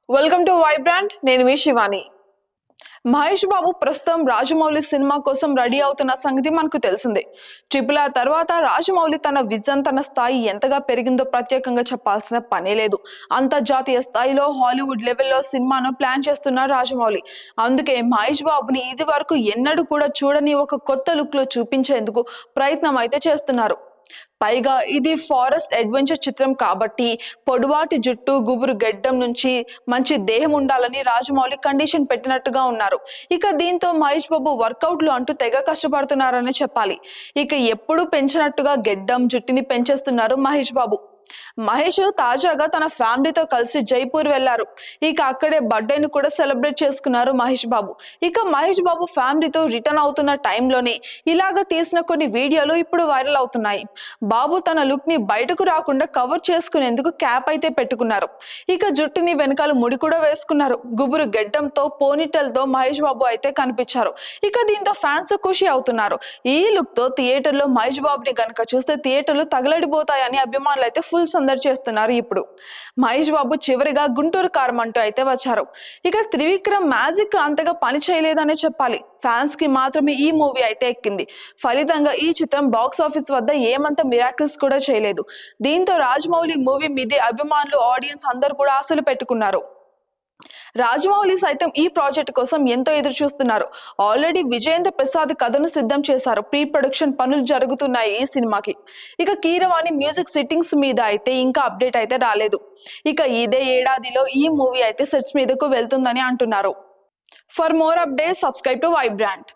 Welcome to Vibrant. నేను మీ శివాని. మహేష్ బాబు ప్రస్తుతం Rajamouli cinema కోసం రెడీ అవుతున్న సంగతి మనకు తెలిసిందే. ట్రిపుల్ ఆర్ తర్వాత రాజమౌళి తన విజన్, తన స్థాయి ఎంతగా పెరిగిందో ప్రత్యేకంగా చెప్పాల్సిన పనే లేదు. అంతర్జాతీయ స్థాయిలో హాలీవుడ్ లెవెల్లో సినిమాను ప్లాన్ చేస్తున్నారు రాజమౌళి. అందుకే మహేష్ బాబుని ఇది వరకు ఎన్నడూ కూడా చూడని ఒక కొత్త లుక్ లో చూపించేందుకు ప్రయత్నం అయితే చేస్తున్నారు. పైగా ఇది ఫారెస్ట్ అడ్వెంచర్ చిత్రం కాబట్టి పొడవాటి జుట్టు, గుబురు గెడ్డం నుంచి మంచి దేహం ఉండాలని రాజమౌళి కండిషన్ పెట్టినట్టుగా ఉన్నారు. ఇక దీంతో మహేష్ బాబు వర్కౌట్లు అంటూ తెగ కష్టపడుతున్నారని చెప్పాలి. ఇక ఎప్పుడు పెంచినట్టుగా గెడ్డం, జుట్టుని పెంచేస్తున్నారు మహేష్ బాబు. మహేష్ తాజాగా తన ఫ్యామిలీతో కలిసి జైపూర్ వెళ్లారు. ఇక అక్కడే బర్త్డేను కూడా సెలబ్రేట్ చేసుకున్నారు మహేష్ బాబు. ఇక మహేష్ బాబు ఫ్యామిలీతో రిటర్న్ అవుతున్న టైంలోనే ఇలాగ తీసిన కొన్ని వీడియోలు ఇప్పుడు వైరల్ అవుతున్నాయి. బాబు తన లుక్ ని బయటకు రాకుండా కవర్ చేసుకునేందుకు క్యాప్ అయితే పెట్టుకున్నారు. ఇక జుట్టుని వెనకాల ముడి కూడా వేసుకున్నారు. గుబురు గెడ్డంతో, పోనీటెల్ తో మహేష్ బాబు అయితే కనిపించారు. ఇక దీంతో ఫ్యాన్స్ ఖుషి అవుతున్నారు. ఈ లుక్ తో థియేటర్ లో మహేష్ బాబుని గనక చూస్తే థియేటర్లు తగలడిపోతాయని అభిమానులు అయితే ఫుల్ సందడి చేస్తున్నారు. ఇప్పుడు మహేష్ బాబు చివరిగా గుంటూరు కారం అంటూ అయితే వచ్చారు. ఇక త్రివిక్రమ్ మ్యాజిక్ అంతగా పని చేయలేదనే చెప్పాలి. ఫ్యాన్స్ కి మాత్రమే ఈ మూవీ అయితే ఎక్కింది. ఫలితంగా ఈ చిత్రం బాక్స్ ఆఫీస్ వద్ద ఏమంత మిరాకిల్స్ కూడా చేయలేదు. దీంతో రాజమౌళి మూవీ మీదే అభిమానులు, ఆడియన్స్ అందరూ కూడా ఆశలు పెట్టుకున్నారు. రాజమౌళి సైతం ఈ ప్రాజెక్ట్ కోసం ఎంతో ఎదురు చూస్తున్నారు. ఆల్రెడీ విజయేంద్ర ప్రసాద్ కథను సిద్ధం చేశారు. ప్రీ ప్రొడక్షన్ పనులు జరుగుతున్నాయి ఈ సినిమాకి. ఇక కీరవాణి మ్యూజిక్ సిట్టింగ్స్ మీద అయితే ఇంకా అప్డేట్ అయితే రాలేదు. ఇక ఇదే ఏడాదిలో ఈ మూవీ అయితే సెట్స్ మీదకు వెళ్తుందని అంటున్నారు. For more updates, subscribe to Vibrant.